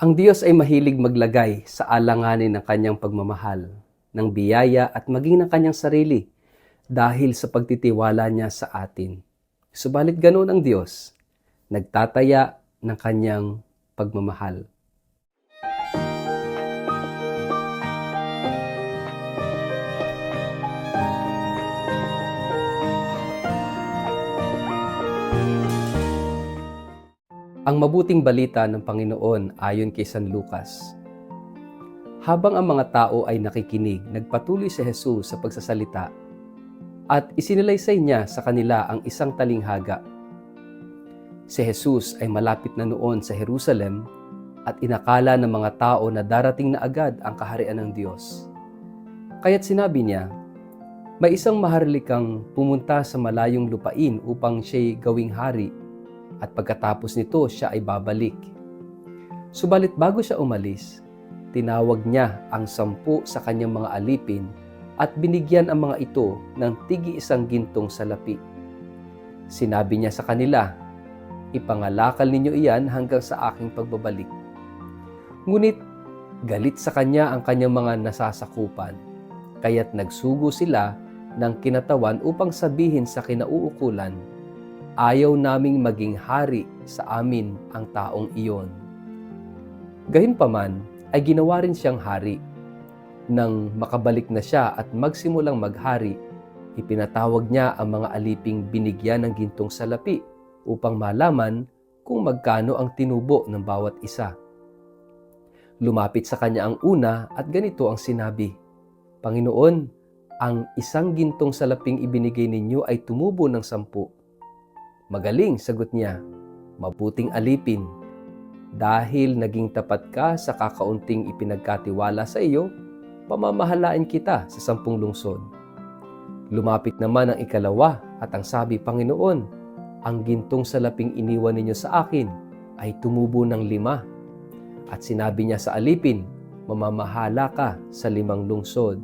Ang Diyos ay mahilig maglagay sa alanganin ng kanyang pagmamahal, ng biyaya at maging ng kanyang sarili dahil sa pagtitiwala niya sa atin. Subalit ganoon ang Diyos, nagtataya ng kanyang pagmamahal. Ang mabuting balita ng Panginoon ayon kay San Lucas. Habang ang mga tao ay nakikinig, nagpatuloy si Jesus sa pagsasalita at isinilaysay niya sa kanila ang isang talinghaga. Si Jesus ay malapit na noon sa Jerusalem at inakala ng mga tao na darating na agad ang kaharian ng Diyos. Kaya't sinabi niya, may isang maharlikang pumunta sa malayong lupain upang siya'y gawing hari at pagkatapos nito siya ay babalik. Subalit bago siya umalis, tinawag niya ang 10 sa kanyang mga alipin at binigyan ang mga ito ng tig-1 gintong salapi. Sinabi niya sa kanila, ipangalakal ninyo iyan hanggang sa aking pagbabalik. Ngunit galit sa kanya ang kanyang mga nasasakupan, kaya't nagsugo sila ng kinatawan upang sabihin sa kinauukulan, ayaw naming maging hari sa amin ang taong iyon. Gayunpaman ay ginawa rin siyang hari. Nang makabalik na siya at magsimulang maghari, ipinatawag niya ang mga aliping binigyan ng gintong salapi upang malaman kung magkano ang tinubo ng bawat isa. Lumapit sa kanya ang una at ganito ang sinabi, Panginoon, ang 1 gintong salaping ibinigay ninyo ay tumubo ng 10. Magaling, sagot niya, mabuting alipin. Dahil naging tapat ka sa kakaunting ipinagkatiwala sa iyo, pamamahalain kita sa 10 lungsod. Lumapit naman ang ikalawa at ang sabi, Panginoon, ang gintong salaping iniwan ninyo sa akin ay tumubo ng 5. At sinabi niya sa alipin, mamamahala ka sa 5 lungsod.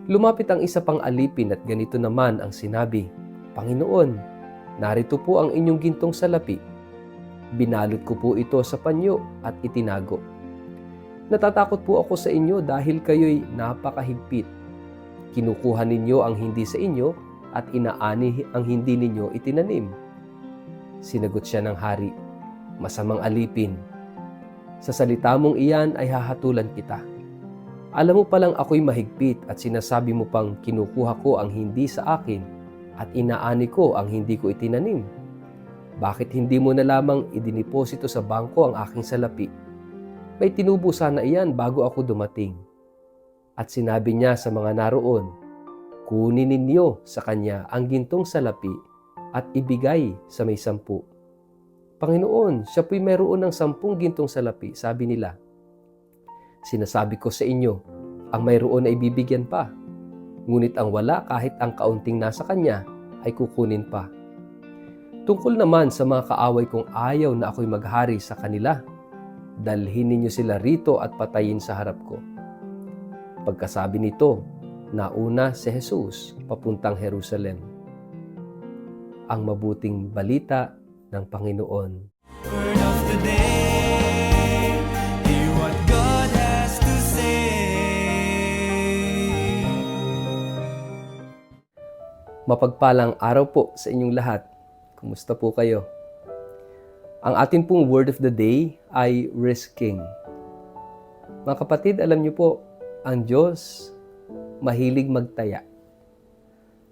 Lumapit ang isa pang alipin at ganito naman ang sinabi, Panginoon, narito po ang inyong gintong salapi. Binalot ko po ito sa panyo at itinago. Natatakot po ako sa inyo dahil kayo'y napakahigpit. Kinukuha ninyo ang hindi sa inyo at inaani ang hindi ninyo itinanim. Sinagot siya ng hari, masamang alipin. Sa salita mong iyan ay hahatulan kita. Alam mo palang ako'y mahigpit at sinasabi mo pang kinukuha ko ang hindi sa akin at inaani ko ang hindi ko itinanim. Bakit hindi mo na lamang idiniposito sa bangko ang aking salapi? May tinubo sana iyan bago ako dumating. At sinabi niya sa mga naroon, kunin ninyo sa kanya ang gintong salapi at ibigay sa may 10. Panginoon, siya po'y mayroon ng 10 gintong salapi, sabi nila. Sinasabi ko sa inyo, ang mayroon ay bibigyan pa. Ngunit ang wala kahit ang kaunting nasa kanya ay kukunin pa. Tungkol naman sa mga kaaway kong ayaw na ako'y maghari sa kanila, dalhin ninyo sila rito at patayin sa harap ko. Pagkasabi nito, nauna si Jesus papuntang Jerusalem. Ang mabuting balita ng Panginoon. Word of the day, hear what God has to say. Mapagpalang araw po sa inyong lahat. Kumusta po kayo? Ang ating pong word of the day ay risking. Mga kapatid, alam niyo po, ang Diyos mahilig magtaya.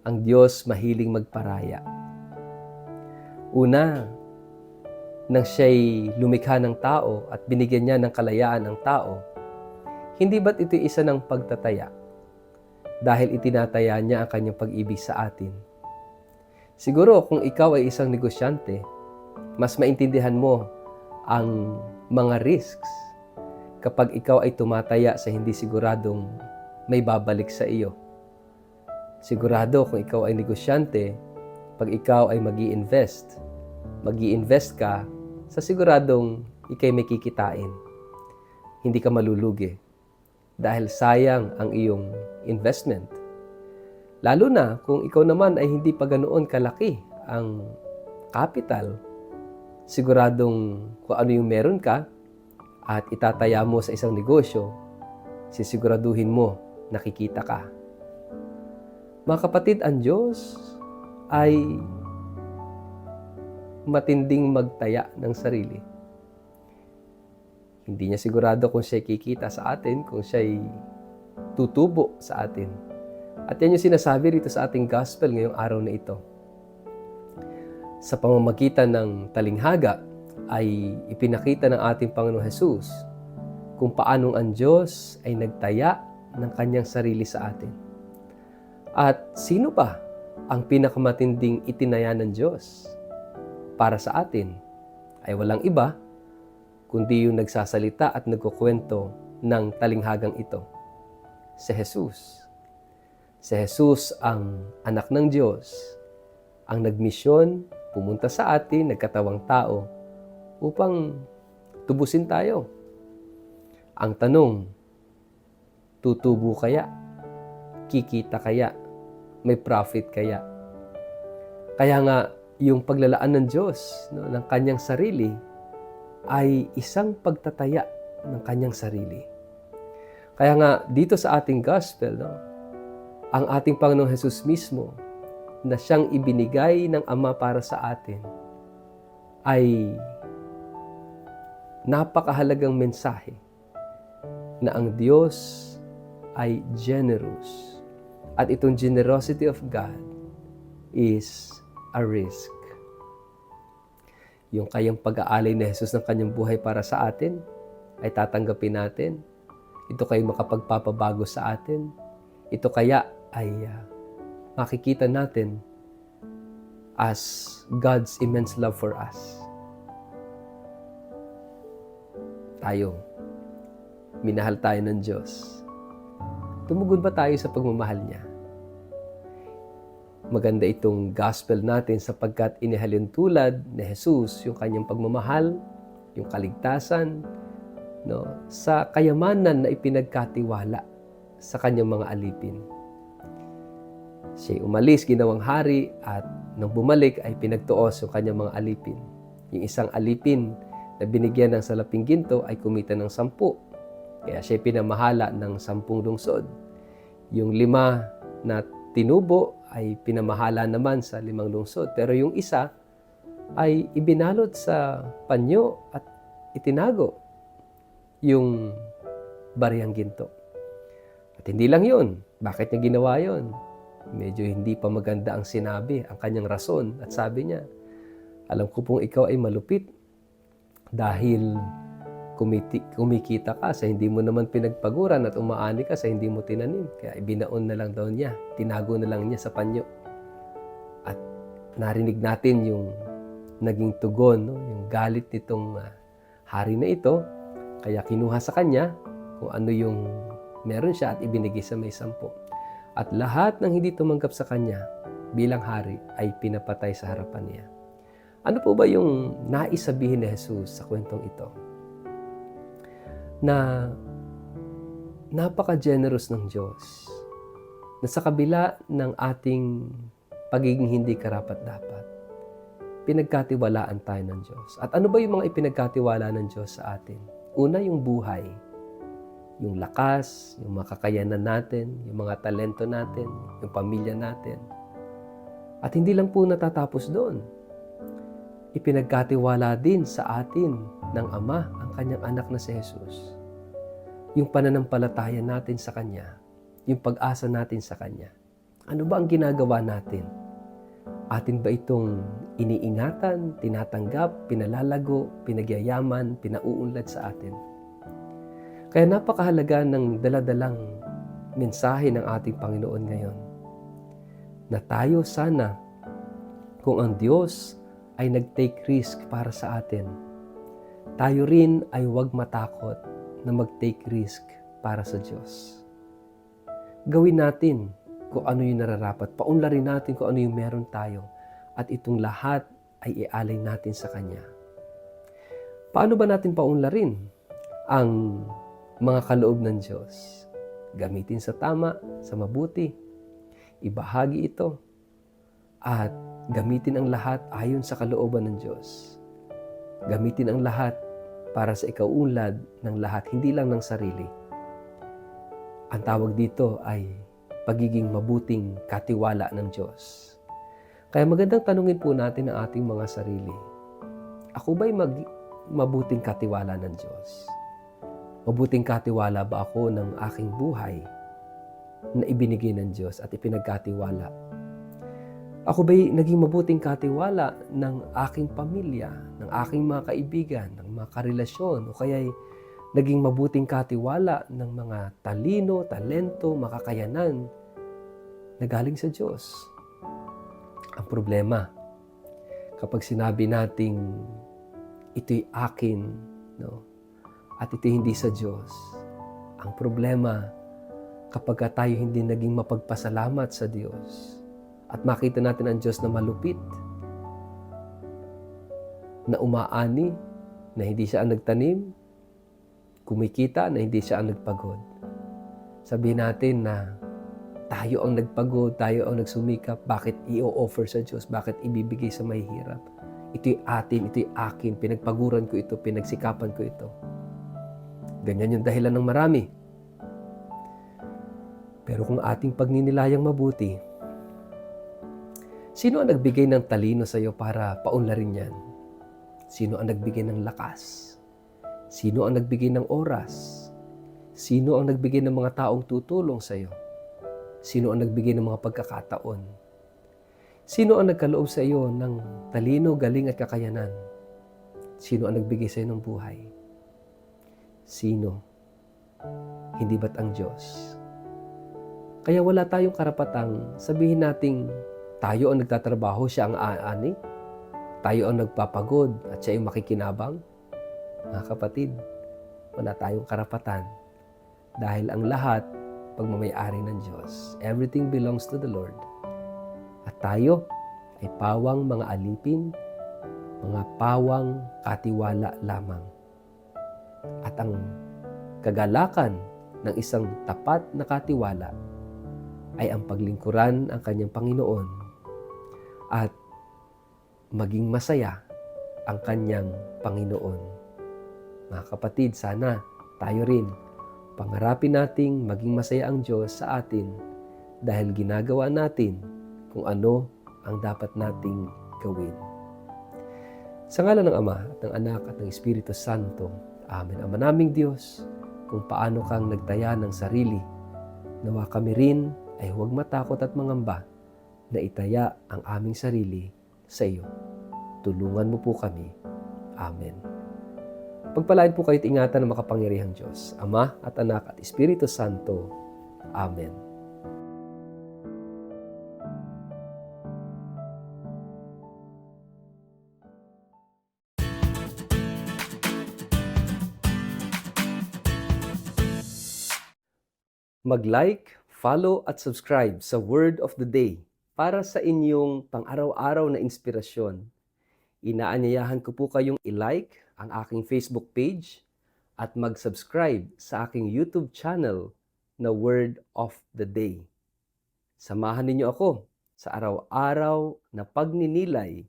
Ang Diyos mahilig magparaya. Una, nang siya'y lumikha ng tao at binigyan niya ng kalayaan ng tao, hindi ba't ito isa ng pagtataya? Dahil itinataya niya ang kanyang pag-ibig sa atin. Siguro kung ikaw ay isang negosyante, mas maintindihan mo ang mga risks kapag ikaw ay tumataya sa hindi siguradong may babalik sa iyo. Sigurado kung ikaw ay negosyante, pag ikaw ay mag-i-invest ka sa siguradong ikay may kikitain. Hindi ka malulugi dahil sayang ang iyong investment. Lalo na kung ikaw naman ay hindi pa ganoon kalaki ang capital, siguradong kung ano yung meron ka at itataya mo sa isang negosyo, sisiguraduhin mo nakikita ka. Mga kapatid, ang Diyos ay matinding magtaya ng sarili. Hindi niya sigurado kung siya kikita sa atin, kung siya tutubo sa atin. At yan yung sinasabi rito sa ating gospel ngayong araw na ito. Sa pamamagitan ng talinghaga ay ipinakita ng ating Panginoong Hesus kung paanong ang Diyos ay nagtaya ng kanyang sarili sa atin. At sino ba ang pinakamatinding itinaya ng Diyos para sa atin? Ay walang iba kundi yung nagsasalita at nagkukwento ng talinghagang ito, si Jesus. Si Jesus ang anak ng Diyos, ang nagmisyon, pumunta sa atin, nagkatawang tao, upang tubusin tayo. Ang tanong, tutubo kaya? Kikita kaya? May profit kaya? Kaya nga, yung paglalaan ng Diyos, ng kanyang sarili, ay isang pagtataya ng kanyang sarili. Kaya nga, dito sa ating gospel, ang ating Panginoong Hesus mismo, na siyang ibinigay ng Ama para sa atin, ay napakahalagang mensahe na ang Diyos ay generous. At itong generosity of God is a risk. Yung kayang pag-aalay ni Jesus ng kanyang buhay para sa atin, ay tatanggapin natin. Ito kaya makapagpapabago sa atin. Ito kaya ay makikita natin as God's immense love for us. Tayo, minahal tayo ng Diyos. Tumugon ba tayo sa pagmamahal niya? Maganda itong gospel natin sapagkat inihalin tulad ni Jesus yung kanyang pagmamahal, yung kaligtasan, sa kayamanan na ipinagkatiwala sa kanyang mga alipin. Siya'y umalis, ginawang hari, at nang bumalik ay pinagtuos yung kanyang mga alipin. Yung isang alipin na binigyan ng salaping ginto ay kumita ng 10. Kaya siya'y pinamahala ng 10 lungsod. Yung 5 na tinubo ay pinamahala naman sa 5 lungsod. Pero yung isa ay ibinalot sa panyo at itinago yung bariyang ginto. At hindi lang yun. Bakit niya ginawa yun? Medyo hindi pa maganda ang sinabi, ang kanyang rason. At sabi niya, alam ko pong ikaw ay malupit dahil kumikita ka sa hindi mo naman pinagpaguran at umaani ka sa hindi mo tinanim. Kaya ibinaon na lang daw niya, tinago na lang niya sa panyo. At narinig natin yung naging tugon, yung galit nitong hari na ito. Kaya kinuha sa kanya kung ano yung meron siya at ibinigay sa may 10. At lahat ng hindi tumanggap sa kanya bilang hari ay pinapatay sa harapan niya. Ano po ba yung nais sabihin ni Jesus sa kwentong ito? Na napaka-generous ng Diyos, na sa kabila ng ating pagiging hindi karapat-dapat, pinagkatiwalaan tayo ng Diyos. At ano ba yung mga ipinagkatiwala ng Diyos sa atin? Una, yung buhay, yung lakas, yung mga kakayanan natin, yung mga talento natin, yung pamilya natin. At hindi lang po natatapos doon. Ipinagkatiwala din sa atin ng Ama ang kanyang anak na si Jesus. Yung pananampalataya natin sa Kanya, yung pag-asa natin sa Kanya. Ano ba ang ginagawa natin? Atin ba itong iniingatan, tinatanggap, pinalalago, pinagyayaman, pinauunlad sa atin? Kaya napakahalaga ng daladalang mensahe ng ating Panginoon ngayon na tayo sana, kung ang Diyos ay nag-take risk para sa atin, tayo rin ay huwag matakot na mag-take risk para sa Diyos. Gawin natin kung ano yung nararapat. Paunlarin natin kung ano yung meron tayo. At itong lahat ay ialay natin sa Kanya. Paano ba natin paunlarin ang mga kaloob ng Diyos? Gamitin sa tama, sa mabuti. Ibahagi ito. At gamitin ang lahat ayon sa kalooban ng Diyos. Gamitin ang lahat para sa ikauunlad ng lahat, hindi lang ng sarili. Ang tawag dito ay pagiging mabuting katiwala ng Diyos. Kaya magandang tanungin po natin ang ating mga sarili. Ako ba'y mabuting katiwala ng Diyos? Mabuting katiwala ba ako ng aking buhay na ibinigay ng Diyos at ipinagkatiwala? Ako ba'y naging mabuting katiwala ng aking pamilya, ng aking mga kaibigan, ng mga karelasyon, o kaya'y naging mabuting katiwala ng mga talino, talento, makakayanan na galing sa Diyos? Ang problema, kapag sinabi nating ito'y akin, no, at ito'y hindi sa Diyos, ang problema kapag tayo hindi naging mapagpasalamat sa Diyos at makita natin ang Diyos na malupit, na umaani, na hindi siya ang nagtanim, kumikita, na hindi siya ang nagpagod. Sabihin natin na tayo ang nagpagod, tayo ang nagsumikap, bakit i-offer sa Diyos, bakit ibibigay sa mahihirap? Ito'y atin, ito'y akin, pinagpaguran ko ito, pinagsikapan ko ito. Ganyan yung dahilan ng marami. Pero kung ating pagninilayang mabuti, sino ang nagbigay ng talino sa iyo para paunlarin yan? Sino ang nagbigay ng lakas? Sino ang nagbigay ng oras? Sino ang nagbigay ng mga taong tutulong sa iyo? Sino ang nagbigay ng mga pagkakataon? Sino ang nagkaloob sa iyo ng talino, galing at kakayanan? Sino ang nagbigay sa iyo ng buhay? Sino? Hindi ba't ang Diyos? Kaya wala tayong karapatang sabihin nating tayo ang nagtatrabaho, siya ang aani. Tayo ang nagpapagod at siya ang makikinabang. Mga kapatid, wala tayong karapatan dahil ang lahat pagmamayari ng Diyos. Everything belongs to the Lord. At tayo ay pawang mga alipin, mga pawang katiwala lamang. At ang kagalakan ng isang tapat na katiwala ay ang paglingkuran ang kanyang Panginoon at maging masaya ang kanyang Panginoon. Mga kapatid, sana tayo rin pangarapin nating maging masaya ang Diyos sa atin dahil ginagawa natin kung ano ang dapat nating gawin. Sa ngalan ng Ama at ng Anak at ng Espiritu Santo, Amen. Ama naming Diyos, kung paano kang nagtaya ng sarili, nawa kami rin ay huwag matakot at mangamba na itaya ang aming sarili sa iyo. Tulungan mo po kami. Amen. Pagpalain po kayo't ingatan ng makapangyarihang Diyos, Ama at Anak at Espiritu Santo. Amen. Mag-like, follow at subscribe sa Word of the Day para sa inyong pang-araw-araw na inspirasyon. Inaanyayahan ko po kayong i-like ang aking Facebook page at mag-subscribe sa aking YouTube channel na Word of the Day. Samahan ninyo ako sa araw-araw na pagninilay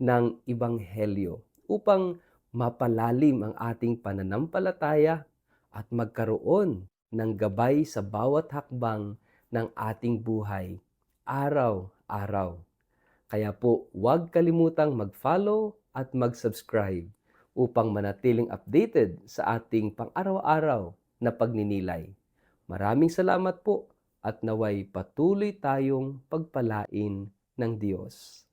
ng Ebanghelyo upang mapalalim ang ating pananampalataya at magkaroon ng gabay sa bawat hakbang ng ating buhay araw-araw. Kaya po, huwag kalimutang mag-follow at mag-subscribe upang manatiling updated sa ating pang-araw-araw na pagninilay. Maraming salamat po at naway patuloy tayong pagpalain ng Diyos.